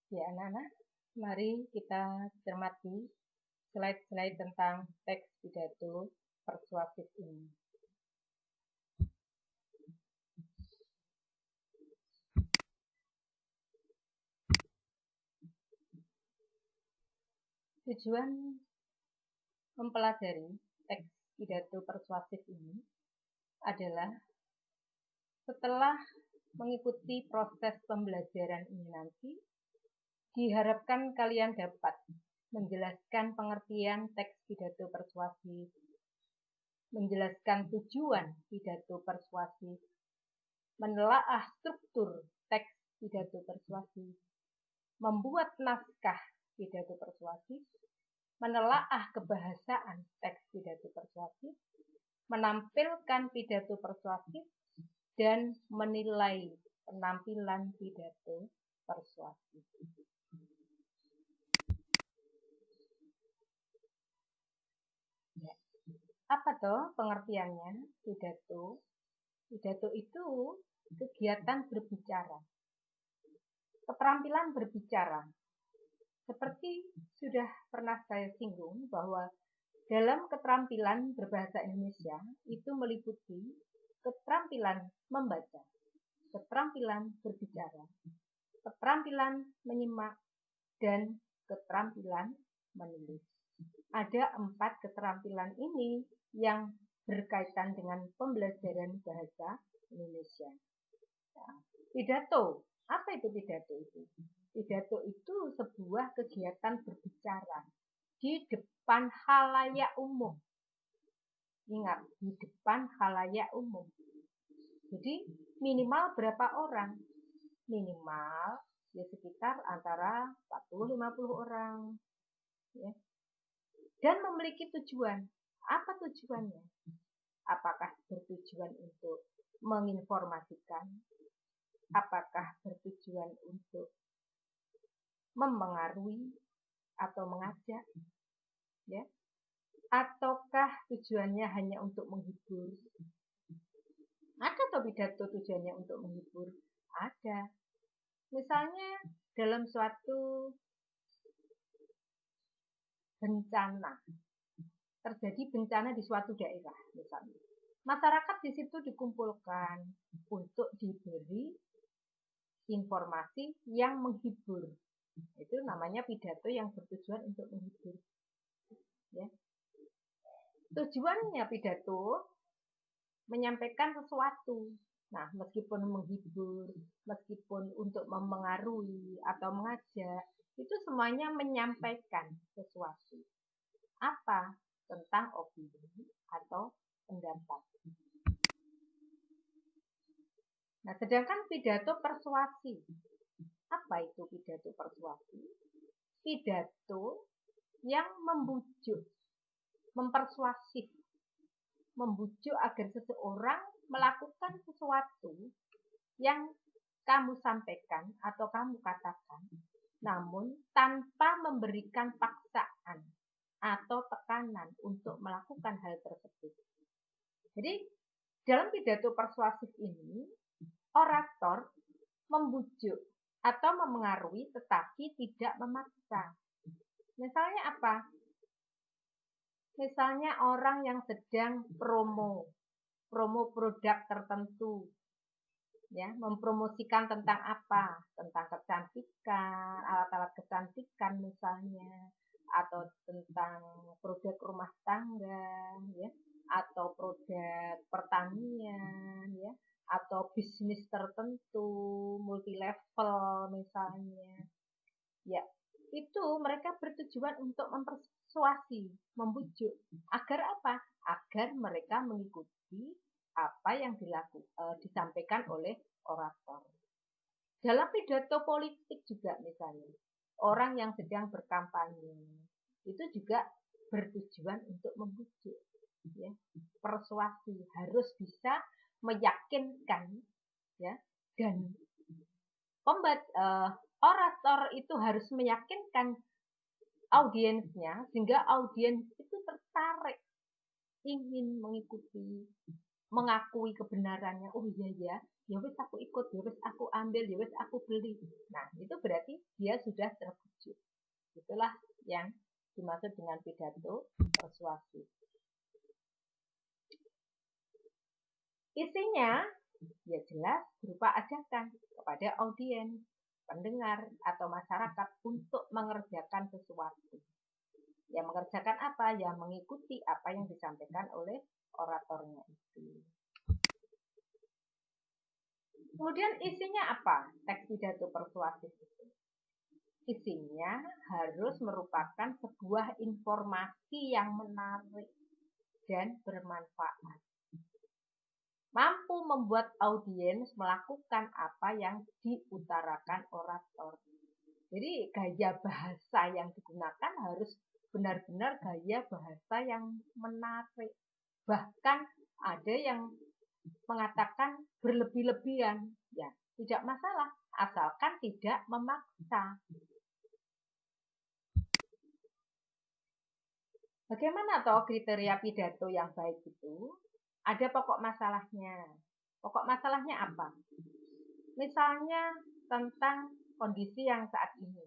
Ya, anak-anak, mari kita cermati slide-slide tentang teks pidato persuasif ini. Tujuan mempelajari teks pidato persuasif ini adalah setelah mengikuti proses pembelajaran ini nanti, diharapkan kalian dapat menjelaskan pengertian teks pidato persuasif, menjelaskan tujuan pidato persuasif, menelaah struktur teks pidato persuasif, membuat naskah pidato persuasif, menelaah kebahasaan teks pidato persuasif, menampilkan pidato persuasif, dan menilai penampilan pidato persuasif. Ya. Apa toh pengertiannya pidato? Pidato itu kegiatan berbicara, keterampilan berbicara. Seperti sudah pernah saya singgung bahwa dalam keterampilan berbahasa Indonesia itu meliputi keterampilan membaca, keterampilan berbicara, keterampilan menyimak, dan keterampilan menulis. Ada 4 keterampilan ini yang berkaitan dengan pembelajaran bahasa Indonesia. Nah, pidato, apa itu pidato itu? Pidato itu sebuah kegiatan berbicara di depan khalayak umum. Ingat, di depan khalayak umum. Jadi minimal berapa orang? Minimal ya sekitar antara 40-50 orang. Ya. Dan memiliki tujuan. Apa tujuannya? Apakah bertujuan untuk menginformasikan? Apakah bertujuan untuk mempengaruhi atau mengajak? Ya. Ataukah tujuannya hanya untuk menghibur? Ada atau pidato tujuannya untuk menghibur? Ada. Misalnya dalam suatu bencana, terjadi bencana di suatu daerah misalnya. Masyarakat di situ dikumpulkan untuk diberi informasi yang menghibur. Itu namanya pidato yang bertujuan untuk menghibur. Ya. Tujuannya pidato menyampaikan sesuatu. Nah, meskipun menghibur, meskipun untuk mempengaruhi atau mengajak, itu semuanya menyampaikan sesuatu. Apa? Tentang opini atau pendapat. Nah, sedangkan pidato persuasi. Apa itu pidato persuasi? Pidato yang membujuk, mempersuasif, membujuk agar seseorang melakukan sesuatu yang kamu sampaikan atau kamu katakan, namun tanpa memberikan paksaan atau tekanan untuk melakukan hal tersebut. Jadi, dalam pidato persuasif ini, orator membujuk atau memengaruhi tetapi tidak memaksa. Misalnya apa? Misalnya orang yang sedang promo produk tertentu, ya, mempromosikan tentang apa? Tentang kecantikan, alat-alat kecantikan misalnya, atau tentang produk rumah tangga, ya, atau produk pertanian, ya, atau bisnis tertentu, multi level misalnya. Ya, itu mereka bertujuan untuk mempersuasi, membujuk. Agar apa? Agar mereka mengikuti apa yang disampaikan oleh orator. Dalam pidato politik juga misalnya, orang yang sedang berkampanye itu juga bertujuan untuk membujuk, ya, persuasi, harus bisa meyakinkan, ya, dan orator itu harus meyakinkan audiensnya sehingga audiens itu tertarik, ingin mengikuti, mengakui kebenarannya. Oh iya ya, ya wis aku ikut, ya wis aku ambil, ya wis aku beli. Nah, itu berarti dia sudah terbujuk. Itulah yang dimaksud dengan pidato persuasif. Isinya ya jelas berupa ajakan kepada audiens, pendengar, atau masyarakat untuk mengerjakan sesuatu. Ya mengerjakan apa? Ya mengikuti apa yang disampaikan oleh oratornya itu. Kemudian isinya apa? Teks pidato persuasif itu. Isinya harus merupakan sebuah informasi yang menarik dan bermanfaat. Mampu membuat audiens melakukan apa yang diutarakan orator. Jadi gaya bahasa yang digunakan harus benar-benar gaya bahasa yang menarik. Bahkan ada yang mengatakan berlebih-lebihan. Ya, tidak masalah, asalkan tidak memaksa. Bagaimana toh kriteria pidato yang baik itu? Ada pokok masalahnya. Pokok masalahnya apa? Misalnya tentang kondisi yang saat ini.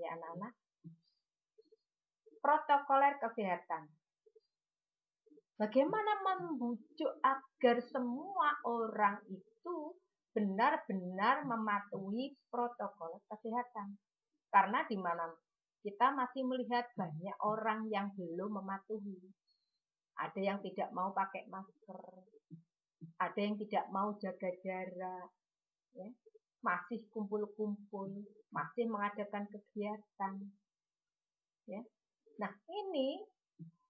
Ya anak-anak. Protokoler kesehatan. Bagaimana membujuk agar semua orang itu benar-benar mematuhi protokol kesehatan. Karena di mana kita masih melihat banyak orang yang belum mematuhi. Ada yang tidak mau pakai masker, ada yang tidak mau jaga jarak, ya, masih kumpul-kumpul, masih mengadakan kegiatan. Ya. Nah, ini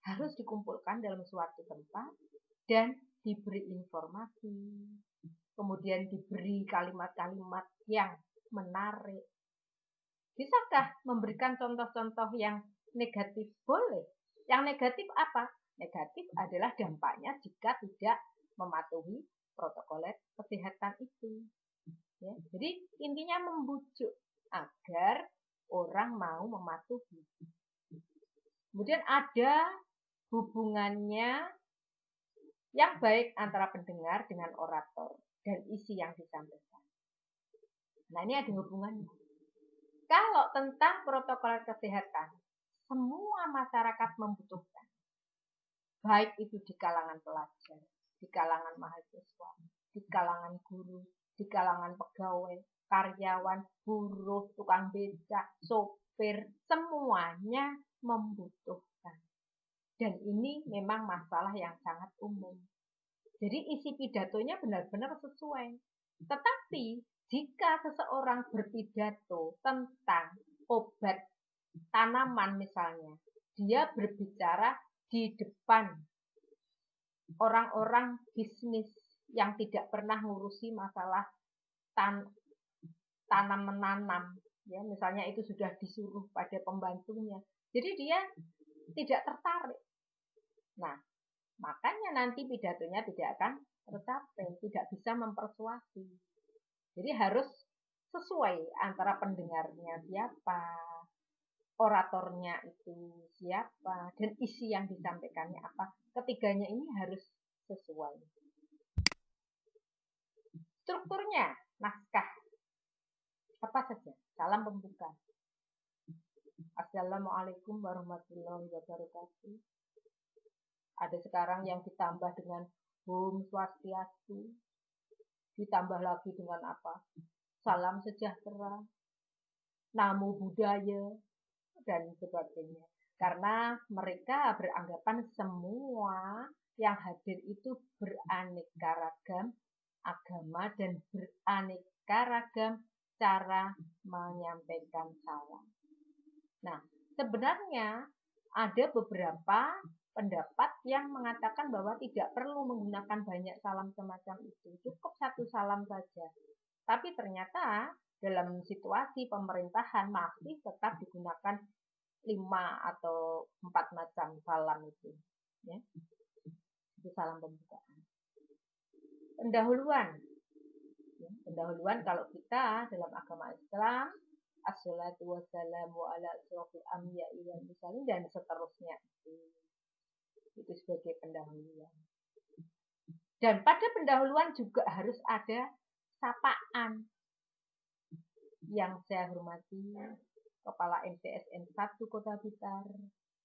harus dikumpulkan dalam suatu tempat dan diberi informasi, kemudian diberi kalimat-kalimat yang menarik. Bisakah memberikan contoh-contoh yang negatif? Boleh. Yang negatif apa? Negatif adalah dampaknya jika tidak mematuhi protokol kesehatan itu. Ya. Jadi intinya membujuk agar orang mau mematuhi. Kemudian ada hubungannya yang baik antara pendengar dengan orator dan isi yang disampaikan. Nah, ini ada hubungannya. Kalau tentang protokol kesehatan, semua masyarakat membutuhkan. Baik itu di kalangan pelajar, di kalangan mahasiswa, di kalangan guru, di kalangan pegawai, karyawan, buruh, tukang becak, sopir, semuanya membutuhkan. Dan ini memang masalah yang sangat umum. Jadi isi pidatonya benar-benar sesuai. Tetapi jika seseorang berpidato tentang obat tanaman misalnya, dia berbicara di depan orang-orang bisnis yang tidak pernah ngurusi masalah tanam menanam, ya misalnya itu sudah disuruh pada pembantunya. Jadi dia tidak tertarik. Nah, makanya nanti pidatonya tidak akan tercapai, tidak bisa mempersuasi. Jadi harus sesuai antara pendengarnya siapa, oratornya itu siapa, dan isi yang disampaikannya apa. Ketiganya ini harus sesuai. Strukturnya, naskah. Apa saja? Salam pembuka. Assalamualaikum warahmatullahi wabarakatuh. Ada sekarang yang ditambah dengan Om Swastiastu, ditambah lagi dengan apa? Salam sejahtera, Namo Buddhaya, dan sebagainya. Karena mereka beranggapan semua yang hadir itu beraneka ragam agama dan beraneka ragam cara menyampaikan salam. Nah, sebenarnya ada beberapa pendapat yang mengatakan bahwa tidak perlu menggunakan banyak salam semacam itu, cukup satu salam saja. Tapi ternyata dalam situasi pemerintahan masih tetap digunakan 5 atau 4 macam salam itu. Ya. Itu salam pembukaan. Pendahuluan. Ya, pendahuluan kalau kita dalam agama Islam, assalatu wassalamu ala asyrofil anbiya'i wal mursalin dan seterusnya itu sebagai pendahuluan. Dan pada pendahuluan juga harus ada sapaan. Yang saya hormati Kepala MTSN 1 Kota Blitar,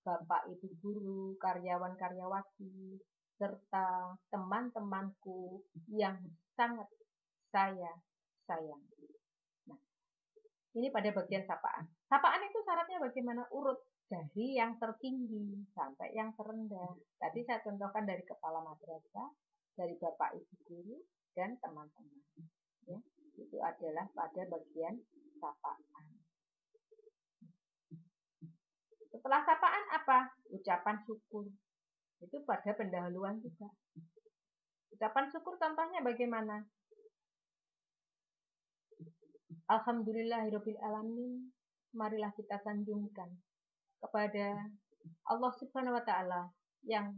Bapak Ibu guru, karyawan-karyawati, serta teman-temanku yang sangat saya sayang. Nah, ini pada bagian sapaan. Sapaan itu syaratnya bagaimana? Urut dari yang tertinggi sampai yang terendah. Tadi saya contohkan dari kepala madrasah, dari Bapak Ibu guru, dan teman-teman. Ya, itu adalah pada bagian sapaan. Setelah sapaan apa? Ucapan syukur. Itu pada pendahuluan juga. Ucapan syukur contohnya bagaimana? Alhamdulillahirabbil alamin. Marilah kita sanjungkan kepada Allah Subhanahu wa taala yang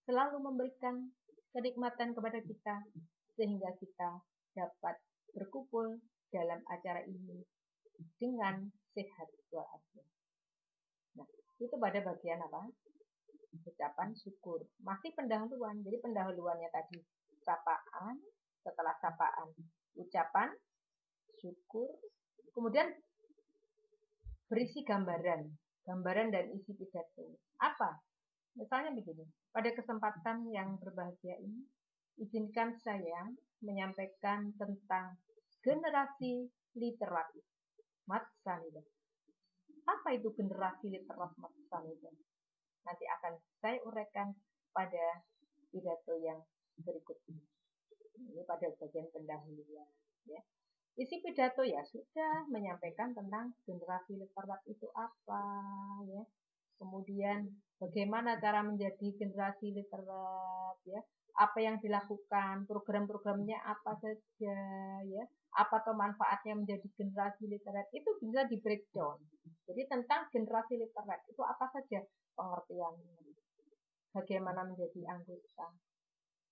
selalu memberikan kenikmatan kepada kita sehingga kita dapat berkumpul dalam acara ini dengan sehat walafiat. Nah, itu pada bagian apa? Ucapan syukur. Masih pendahuluan. Jadi pendahuluannya tadi sapaan, setelah sapaan ucapan syukur, kemudian berisi gambaran dan isi pidato. Apa? Misalnya begini, pada kesempatan yang berbahagia ini, izinkan saya menyampaikan tentang generasi literat Mat Sanidah. Apa itu generasi literat Mat Sanidah? Nanti akan saya uraikan pada pidato yang berikut ini. Ini pada bagian pendahuluan. Ya. Isi pidato ya sudah menyampaikan tentang generasi literat itu apa, ya. Kemudian bagaimana cara menjadi generasi literat, ya. Apa yang dilakukan, program-programnya apa saja, ya. Apa tuh manfaatnya menjadi generasi literat, itu bisa di breakdown. Jadi tentang generasi literat itu apa saja pengertiannya, bagaimana menjadi anggota,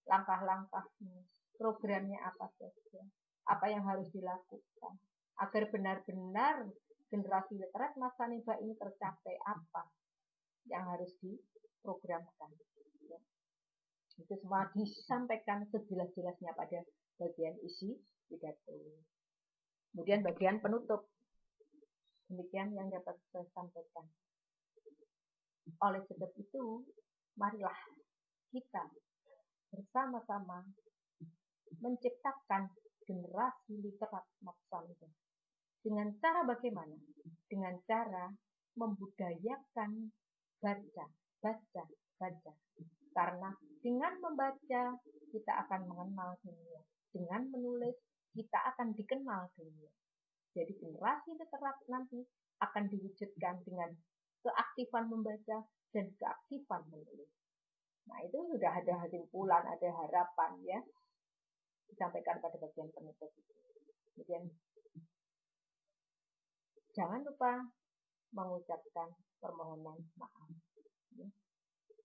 langkah-langkahnya, programnya apa saja, apa yang harus dilakukan agar benar-benar generasi literat Mas Sanidah ini tercapai, apa yang harus diprogramkan. Ya. Itu semua disampaikan sejelas-jelasnya pada bagian isi pidato. Kemudian bagian penutup. Demikian yang dapat saya sampaikan. Oleh sebab itu, marilah kita bersama-sama menciptakan generasi literat Mat Sanidah. Dengan cara bagaimana? Dengan cara membudayakan baca. Karena dengan membaca, kita akan mengenal dunia. Dengan menulis, kita akan dikenal dunia. Jadi generasi literat nanti akan diwujudkan dengan keaktifan membaca dan keaktifan menulis. Nah, itu sudah ada kesimpulan, ada harapan, ya. Disampaikan pada bagian penutup. Kemudian jangan lupa mengucapkan permohonan maaf. Ya.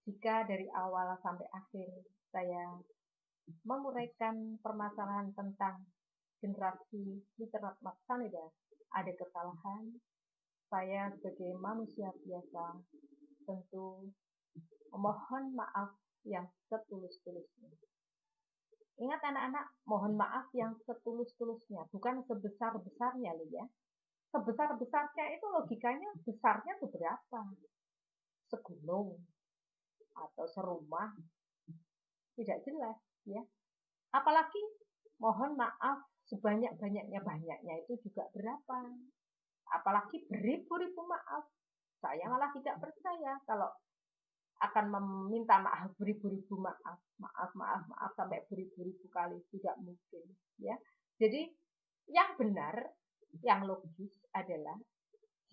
Jika dari awal sampai akhir saya menguraikan permasalahan tentang generasi literat Mat Sanidah ada kesalahan, saya sebagai manusia biasa tentu memohon maaf yang setulus-tulusnya. Ingat anak-anak, mohon maaf yang setulus-tulusnya, bukan sebesar-besarnya loh ya. Sebesar-besarnya itu logikanya besarnya seberapa? Segunung atau serumah? Tidak jelas ya. Apalagi mohon maaf sebanyak-banyaknya, banyaknya itu juga berapa? Apalagi beribu-ribu maaf. Saya malah tidak percaya kalau akan meminta maaf beribu-ribu maaf sampai beribu-ribu kali, tidak mungkin ya. Jadi yang benar, yang logis adalah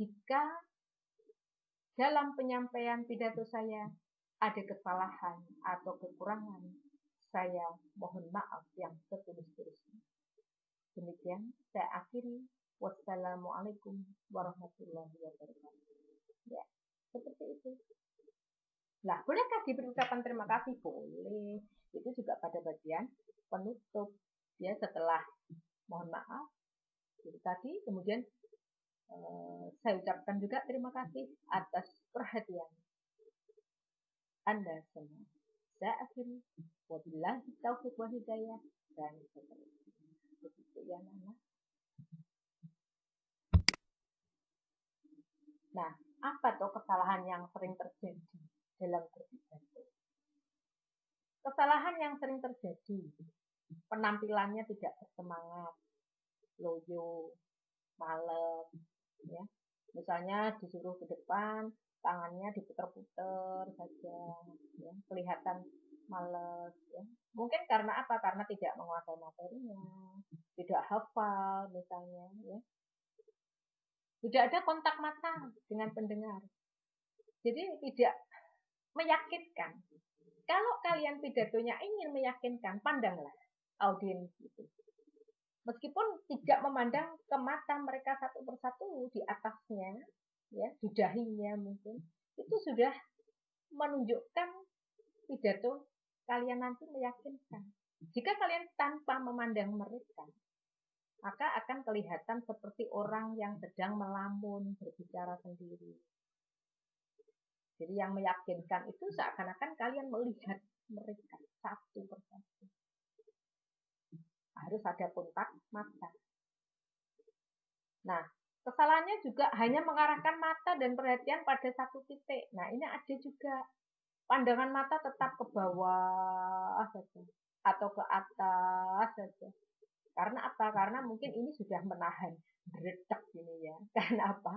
jika dalam penyampaian pidato saya ada kesalahan atau kekurangan, saya mohon maaf yang setulus-tulusnya. Demikian saya akhiri. Wassalamualaikum warahmatullahi wabarakatuh. Ya, seperti itu. Nah, bolehkah diberi ucapan terima kasih? Boleh. Itu juga pada bagian penutup. Ya, setelah mohon maaf. Jadi tadi, kemudian saya ucapkan juga terima kasih atas perhatian Anda semua. Saya akhiri. Wabillahi taufiq wal hidayah dan seterusnya. Begitu ya, Nana. Nah, apa tuh kesalahan yang sering terjadi dalam berpidato? Kesalahan yang sering terjadi, penampilannya tidak bersemangat, loyo, males, ya. Misalnya disuruh ke depan, tangannya diputer-puter saja, ya. Kelihatan males, ya. Mungkin karena apa? Karena tidak menguasai materinya, tidak hafal misalnya, ya. Tidak ada kontak mata dengan pendengar. Jadi tidak meyakinkan. Kalau kalian pidatonya ingin meyakinkan, pandanglah audiens itu. Meskipun tidak memandang ke mata mereka satu persatu di atasnya, ya, di dahinya mungkin, itu sudah menunjukkan pidato kalian nanti meyakinkan. Jika kalian tanpa memandang mereka, maka akan kelihatan seperti orang yang sedang melamun, berbicara sendiri. Jadi yang meyakinkan itu seakan-akan kalian melihat mereka satu persatu. Harus ada kontak mata. Nah, kesalahannya juga hanya mengarahkan mata dan perhatian pada satu titik. Nah, ini ada juga. Pandangan mata tetap ke bawah saja atau ke atas saja. Karena apa? Karena mungkin ini sudah menahan detak ini ya. Karena apa?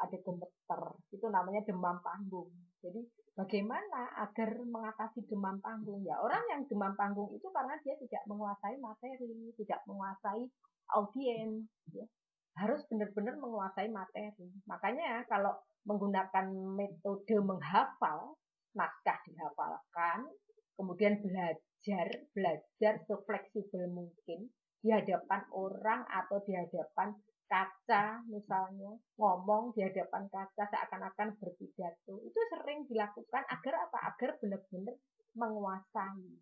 Ada gemeter. Itu namanya demam panggung. Jadi bagaimana agar mengatasi demam panggung? Ya, orang yang demam panggung itu karena dia tidak menguasai materi, tidak menguasai audiens, ya. Harus benar-benar menguasai materi. Makanya kalau menggunakan metode menghafal, naskah dihafalkan, kemudian belajar sefleksibel mungkin di hadapan orang atau di hadapan kaca misalnya, ngomong di hadapan kaca seakan-akan berpidato, itu sering dilakukan agar apa? Agar benar-benar menguasai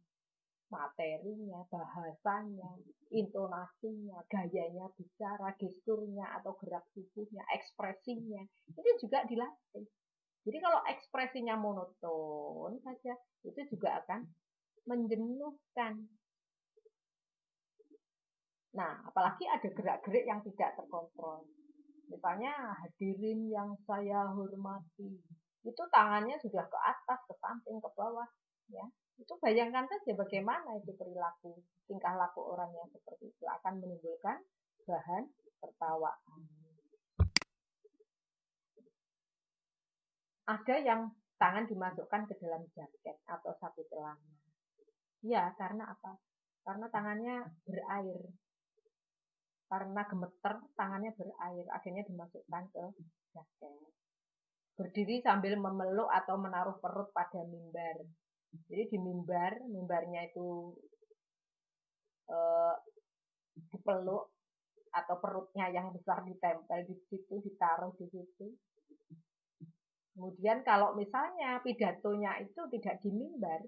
materinya, bahasanya, intonasinya, gayanya bicara, gesturnya atau gerak tubuhnya, ekspresinya, itu juga dilatih. Jadi kalau ekspresinya monoton saja, itu juga akan menjenuhkan. Nah, apalagi ada gerak-gerik yang tidak terkontrol. Misalnya hadirin yang saya hormati, itu tangannya sudah ke atas, ke samping, ke bawah, ya. Itu bayangkan saja bagaimana itu perilaku, tingkah laku orang yang seperti itu akan menimbulkan bahan tertawaan. Ada yang tangan dimasukkan ke dalam jaket atau saku celana. Ya, karena apa? Karena tangannya berair. Karena gemeter, tangannya berair, akhirnya dimasukkan ke jaket. Berdiri sambil memeluk atau menaruh perut pada mimbar. Jadi di mimbarnya itu dipeluk atau perutnya yang besar ditempel di situ, ditaruh di situ. Kemudian kalau misalnya pidatonya itu tidak di mimbar,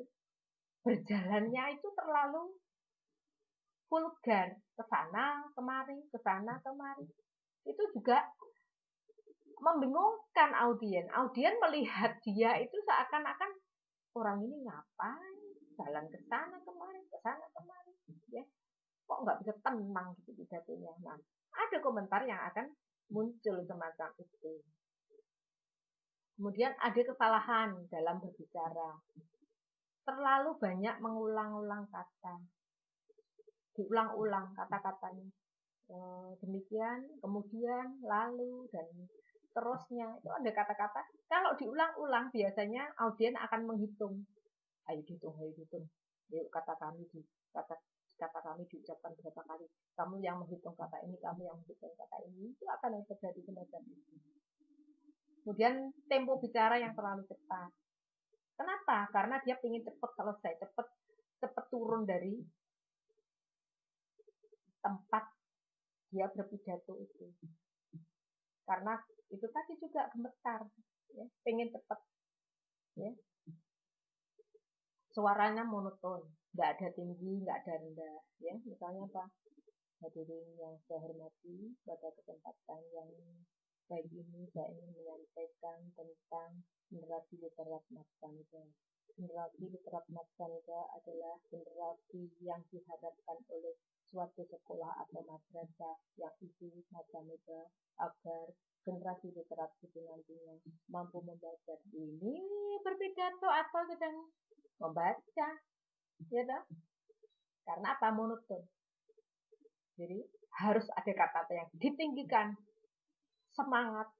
berjalannya itu terlalu vulgar, ke sana kemari, ke sana kemari. Itu juga membingungkan audiens. Audiens melihat dia itu seakan-akan orang ini ngapain, jalan ke sana kemari, ya. Kok nggak bisa tenang gitu pidatonya. Nah, ada komentar yang akan muncul semacam itu. Kemudian ada kesalahan dalam berbicara. Terlalu banyak mengulang-ulang kata. Diulang-ulang kata-katanya. Demikian, kemudian, lalu, dan terusnya. Itu ada kata-kata. Kalau diulang-ulang, biasanya audiens akan menghitung. Ayo hitung, ayo hitung. Yuk, kata kami diucapkan berapa kali. Kamu yang menghitung kata ini, kamu yang menghitung kata ini. Itu akan terjadi semacam itu. Kemudian tempo bicara yang terlalu cepat. Kenapa? Karena dia ingin cepat selesai, cepat turun dari tempat dia berpidato itu. Karena itu tadi juga gemetar, ya, pengen cepat, ya. Suaranya monoton, nggak ada tinggi, nggak ada rendah, ya. Misalnya apa? Hadirin yang saya hormati, pada kesempatan yang baik ini saya ingin menyampaikan tentang generasi literat Nafsanida. Generasi literat Nafsanida adalah generasi yang diharapkan oleh suatu sekolah atau madrasah yang isi Nafsanida agar generasi literat itu nantinya mampu membaca, ini berpidato atau sedang membaca, ya toh? Karena apa? Monoton. Jadi harus ada kata-kata yang ditinggikan, semangat,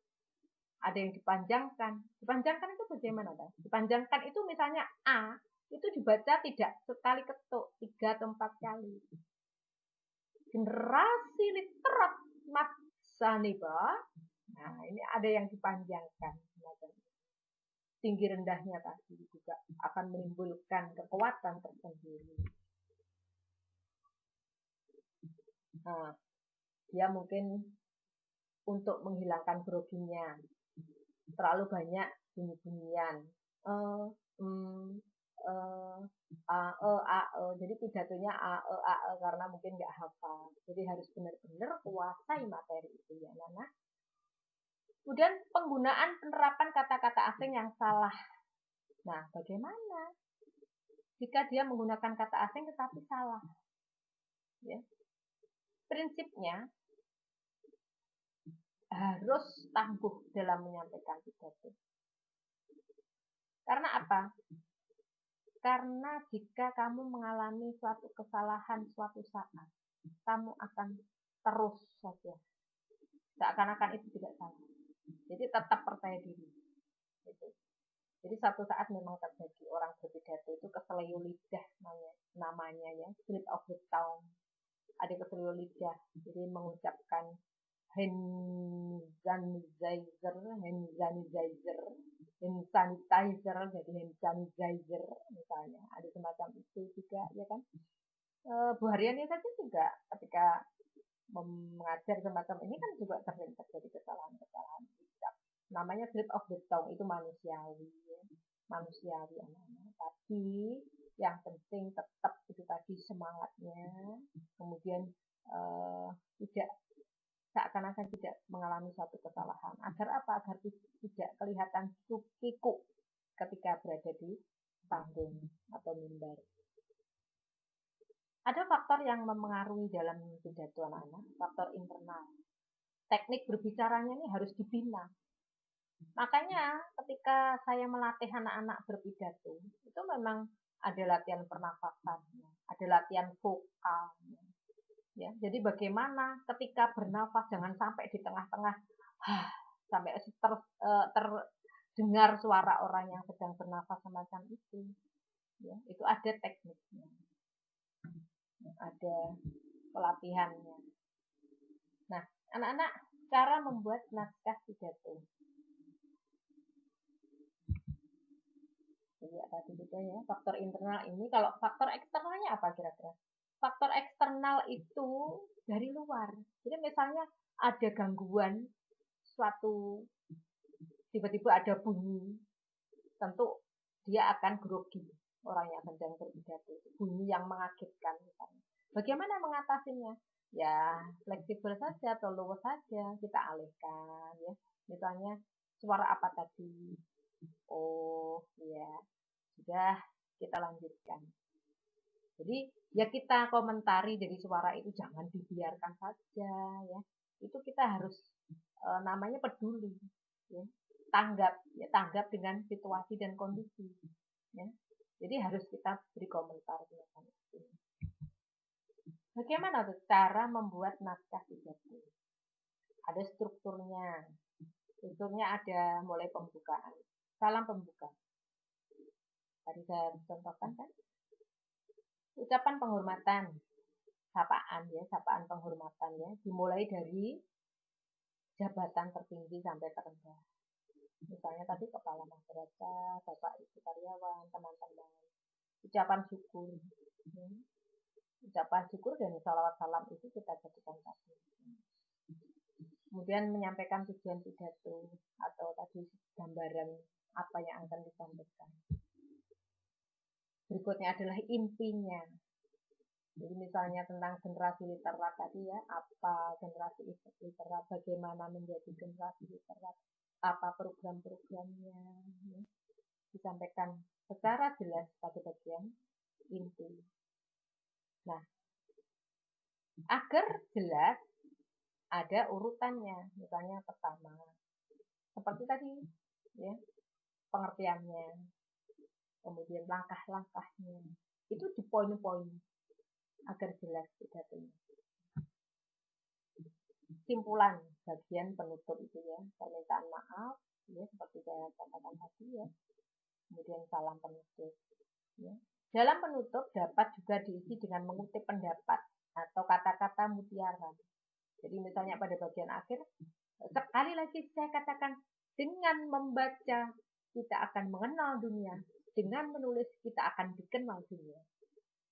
ada yang dipanjangkan. Dipanjangkan itu bagaimana? Toh? Dipanjangkan itu misalnya A, itu dibaca tidak sekali ketuk, 3 atau 4 kali. Generasi literat Mas Saniba, nah ini ada yang dipanjangkan. Tinggi rendahnya tadi juga akan menimbulkan kekuatan tersendiri. Nah, dia mungkin untuk menghilangkan groginya terlalu banyak bunyi-bunyian. Jadi pidatonya karena mungkin nggak hafal. Jadi harus benar-benar kuasai materi itu ya, Nana. Kemudian penggunaan penerapan kata-kata asing yang salah. Nah, bagaimana jika dia menggunakan kata asing tetapi salah? Ya. Prinsipnya harus tangguh dalam menyampaikan pidato. Karena apa? Karena jika kamu mengalami suatu kesalahan suatu saat, kamu akan terus saja seakan-akan itu tidak salah. Jadi tetap percaya diri. Gitu. Jadi satu saat memang terjadi orang berpidato itu keselio lidah namanya ya, slip of the tongue. Ada keselio lidah. Jadi mengucapkan hand sanitizer, jadi hand sanitizer misalnya. Ada semacam itu juga ya kan. Bu Haryani saja juga ketika mengajar semacam ini kan juga sering terjadi kesalahan-kesalahan ucap. Namanya slip of the tongue, itu manusiawi ya. Manusiawi anak-anak. Tapi yang penting tetap itu tadi semangatnya, kemudian tidak seakan-akan tidak mengalami suatu kesalahan. Agar apa? Agar tidak kelihatan kikuk ketika berada di panggung atau mimbar. Ada faktor yang mempengaruhi dalam pidato anak-anak, faktor internal. Teknik berbicaranya ini harus dibina. Makanya ketika saya melatih anak-anak berpidato, itu memang ada latihan pernafasannya, ada latihan vokalnya. Ya, jadi bagaimana ketika bernafas jangan sampai di tengah-tengah sampai terdengar suara orang yang sedang bernafas semacam itu. Ya, itu ada tekniknya. Ada pelatihannya. Nah, anak-anak, cara membuat naskah pidato. Jadi tadi juga ya, faktor internal ini. Kalau faktor eksternalnya apa kira-kira? Faktor eksternal itu dari luar. Jadi misalnya ada gangguan suatu, tiba-tiba ada bunyi, tentu dia akan grogi. Orang yang sedang berpidato, bunyi yang mengagetkan misalnya. Bagaimana mengatasinya? Ya fleksibel saja atau luwes saja, kita alihkan ya. Misalnya suara apa tadi? Oh ya, sudah, kita lanjutkan. Jadi ya kita komentari dari suara itu, jangan dibiarkan saja ya. Itu kita harus namanya peduli ya. Tanggap dengan situasi dan kondisi ya. Jadi harus kita beri komentar tentang itu. Bagaimana tuh cara membuat naskah pidato? Ada strukturnya. Strukturnya ada mulai pembukaan. Salam pembuka. Tadi saya contohkan kan. Ucapan penghormatan. Sapaan penghormatan ya. Dimulai dari jabatan tertinggi sampai terendah. Misalnya tadi kepala masyarakat, bapak ibu karyawan, teman-teman. Ucapan syukur. Ucapan syukur dan salawat salam itu kita jadikan satu. Kemudian menyampaikan tujuan pidato atau tadi gambaran apa yang akan disampaikan. Berikutnya adalah intinya. Jadi misalnya tentang generasi literat tadi ya, apa generasi literat, bagaimana menjadi generasi literat, apa program-programnya, ya, disampaikan secara jelas pada bagian inti. Nah, agar jelas, ada urutannya. Misalnya pertama, seperti tadi, ya, pengertiannya, kemudian langkah-langkahnya, itu di poin-poin agar jelas pidatonya. Simpulan bagian penutup itu ya, permintaan maaf, ya, seperti saya katakan tadi ya, kemudian salam penutup. Ya. Dalam penutup dapat juga diisi dengan mengutip pendapat atau kata-kata mutiara. Jadi misalnya pada bagian akhir, sekali lagi saya katakan, dengan membaca kita akan mengenal dunia, dengan menulis kita akan dikenal dunia.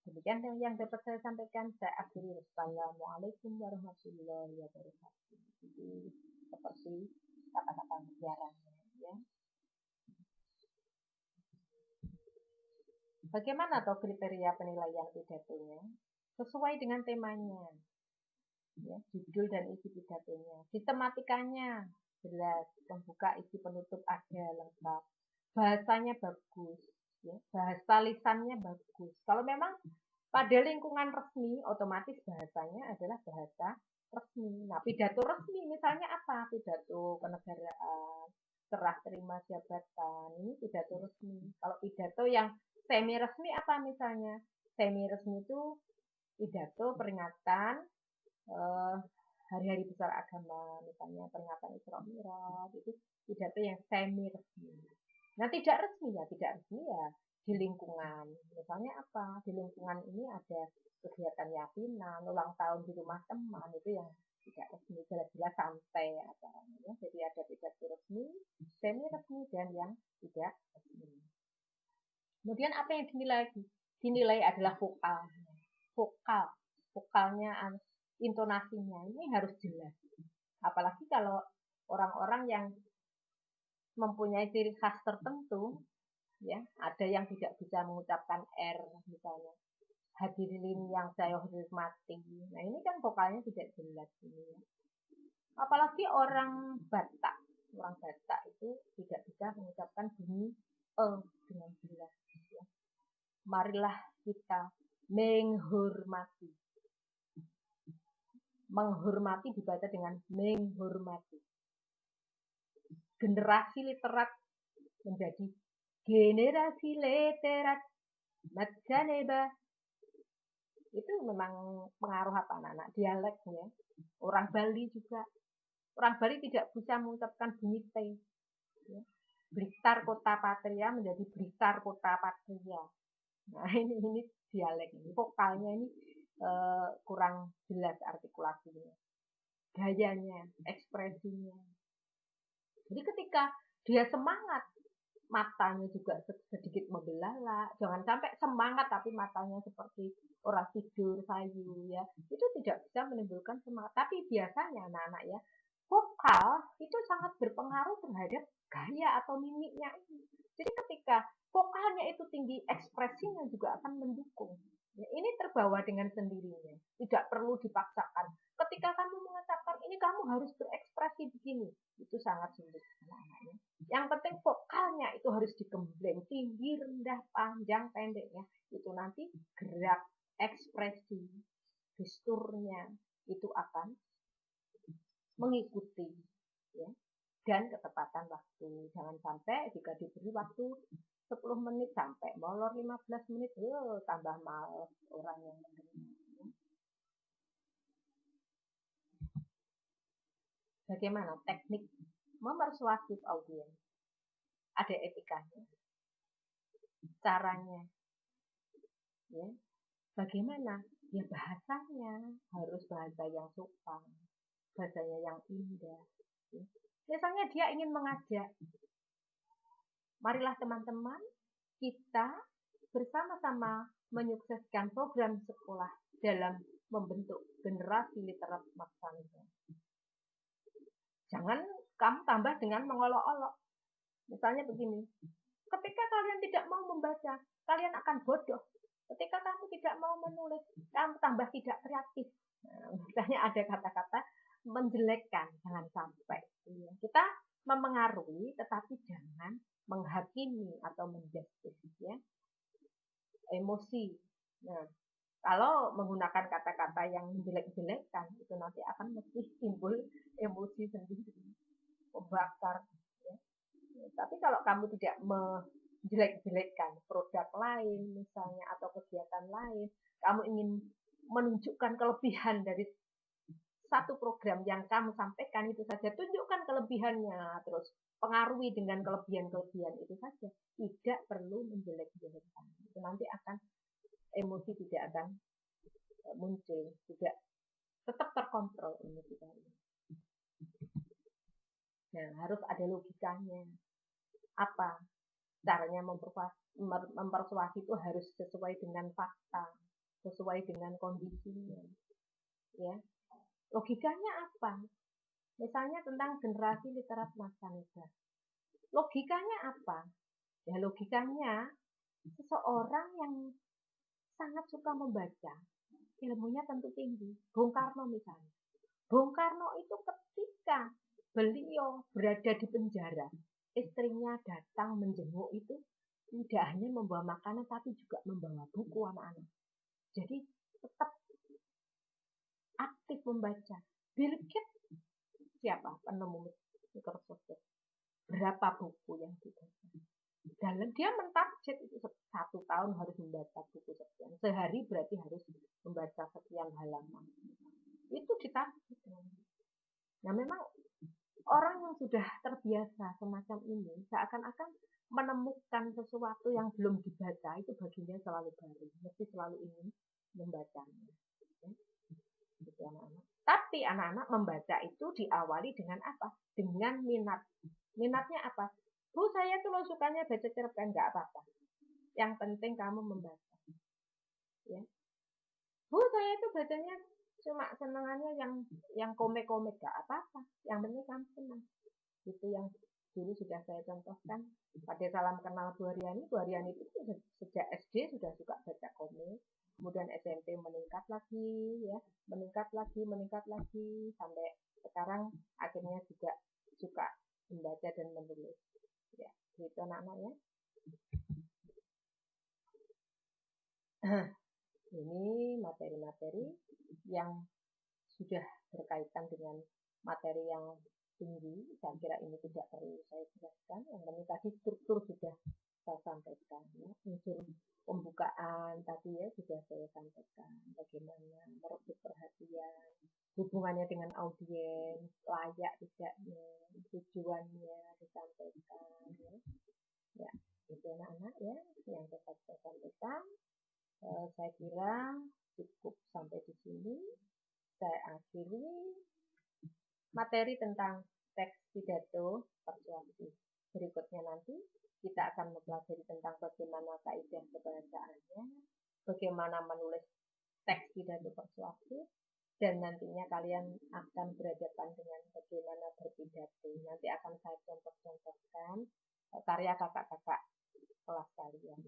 Demikian yang dapat saya sampaikan. Saya akhiri. Wassalamualaikum warahmatullahi wabarakatuh. Jadi seperti kata-kata mutiaranya. Ya. Bagaimana atau kriteria penilaian pidatonya? Sesuai dengan temanya, ya, judul dan isi pidatonya, sistematikanya jelas, pembuka, isi, penutup ada lengkap, bahasanya bagus, ya, bahasa lisannya bagus. Kalau memang pada lingkungan resmi, otomatis bahasanya adalah bahasa resmi. Nah, pidato resmi misalnya apa? Pidato kenegaraan, serah terima jabatan, ini pidato resmi. Kalau pidato yang semi resmi apa misalnya? Semi resmi itu pidato peringatan hari-hari besar agama, misalnya peringatan Isra Mi'raj, itu pidato yang semi resmi. Nah, tidak resmi ya di lingkungan. Misalnya apa? Di lingkungan ini ada kegiatan yakinan, ulang tahun di rumah teman, itu yang tidak resmi, jelas-jelas santai acaranya. Jadi ada pidato resmi, semi resmi, dan yang tidak resmi. Kemudian apa yang dinilai? Dinilai adalah vokalnya, intonasinya ini harus jelas. Apalagi kalau orang-orang yang mempunyai ciri khas tertentu, ya, ada yang tidak bisa mengucapkan R misalnya, hadirin yang saya hormati. Nah, ini kan vokalnya tidak jelas ini ya. Apalagi orang Batak itu tidak bisa mengucapkan bunyi e dengan jelas. Ya. Marilah kita menghormati. Menghormati dibaca dengan menghormati. Generasi literat menjadi generasi literat Majaneba. Itu memang pengaruh apa anak-anak dialeknya. Orang Bali juga. Orang Bali tidak bisa mengucapkan bunyi T. Ya. Blitar kota patria menjadi Blitar kota patria. Nah, ini dialek ini. Vokalnya ini kurang jelas artikulasinya. Gayanya, ekspresinya. Jadi ketika dia semangat, matanya juga sedikit membelalak. Jangan sampai semangat tapi matanya seperti orang tidur sayu ya. Itu tidak bisa menimbulkan semangat. Tapi biasanya anak-anak ya, vokal itu sangat berpengaruh terhadap gaya atau mimiknya ini. Jadi ketika vokalnya itu tinggi, ekspresinya juga akan mendukung. Ya, ini terbawa dengan sendirinya, tidak perlu dipaksakan. Ketika kamu mengatakan ini kamu harus berekspresi begini, itu sangat sulit anak-anaknya. Yang penting vokalnya itu harus digembleng, tinggi, rendah, panjang, pendeknya. Itu nanti gerak, ekspresi, gesturnya itu akan mengikuti, ya. Dan ketepatan waktu. Jangan sampai jika diberi waktu 10 menit sampai molor 15 menit, tambah males orang yang mendengar. Bagaimana teknik memersuasif audiens? Ada etikanya, caranya, ya. Bagaimana? Ya bahasanya harus bahasa yang sopan, bahasanya yang indah. Ya. Misalnya dia ingin mengajak, marilah teman-teman kita bersama-sama menyukseskan program sekolah dalam membentuk generasi literat maksanya. Jangan kamu tambah dengan mengolok-olok. Misalnya begini, ketika kalian tidak mau membaca, kalian akan bodoh. Ketika kamu tidak mau menulis, kamu tambah tidak kreatif. Nah, misalnya ada kata-kata menjelekkan, jangan sampai. Kita memengaruhi, tetapi jangan menghakimi atau menjudge, ya. Emosi. Nah, kalau menggunakan kata-kata yang menjelek-jelekkan, itu nanti akan mesti timbul bakar. Ya. Tapi kalau kamu tidak menjelek-jelekkan produk lain misalnya atau kegiatan lain, kamu ingin menunjukkan kelebihan dari satu program yang kamu sampaikan itu saja, tunjukkan kelebihannya, terus pengaruhi dengan kelebihan-kelebihan itu saja, tidak perlu menjelek-jelekkan. Itu nanti akan emosi tidak akan muncul, tidak tetap terkontrol emosi tadi. Nah, harus ada logikanya. Apa caranya mempersuasi itu harus sesuai dengan fakta, sesuai dengan kondisinya. Ya, logikanya apa? Misalnya tentang generasi literat mancanegara. Logikanya apa? Ya logikanya seseorang yang sangat suka membaca, ilmunya tentu tinggi. Bung Karno misalnya. Bung Karno itu ketika beliau berada di penjara, istrinya datang menjenguk itu tidak hanya membawa makanan tapi juga membawa buku anak-anak. Jadi tetap aktif membaca. Bill Gates siapa penemu Microsoft? Berapa buku yang dibaca? Dan dia mentarget itu 1 tahun harus membaca buku sekian. Sehari berarti harus membaca sekian halaman. Itu ditarget. Nah memang orang yang sudah terbiasa semacam ini seakan-akan menemukan sesuatu yang belum dibaca itu baginya selalu baru, mesti selalu ingin membacanya. Gitu anak-anak. Tapi anak-anak membaca itu diawali dengan apa? Dengan minat. Minatnya apa? Bu, saya tuh lo sukanya baca cerpen, nggak apa-apa. Yang penting kamu membaca. Ya. Bu, saya itu bacanya cuma senangannya yang komik-komik, nggak apa-apa. Yang penting kamu senang. Itu yang dulu sudah saya contohkan pada salam kenal Bu Haryani. Bu Haryani itu sejak SD sudah suka baca komik. Kemudian SMP meningkat lagi, ya, meningkat lagi sampai sekarang akhirnya juga suka membaca dan menulis. Ya, gitu anak-anak ya. Ini materi-materi yang sudah berkaitan dengan materi yang tinggi. Saya kira ini tidak perlu saya jelaskan. Yang penting tadi struktur sudah saya sampaikan. Ya. Unsur pembukaan tadi ya sudah saya sampaikan. Bagaimana merebut perhatian, hubungannya dengan audiens, layak tidaknya, tujuannya disampaikan. Ya, ya itu anak-anak ya yang dapat saya sampaikan. Saya kira cukup sampai di sini. Saya akhiri materi tentang teks pidato persuasi. Berikutnya nanti kita akan mempelajari tentang bagaimana kaidah kebahasaannya, bagaimana menulis teks pidato persuasi, dan nantinya kalian akan berhadapan dengan bagaimana berpidato. Nanti akan saya contoh-contohkan karya kakak-kakak kelas kalian.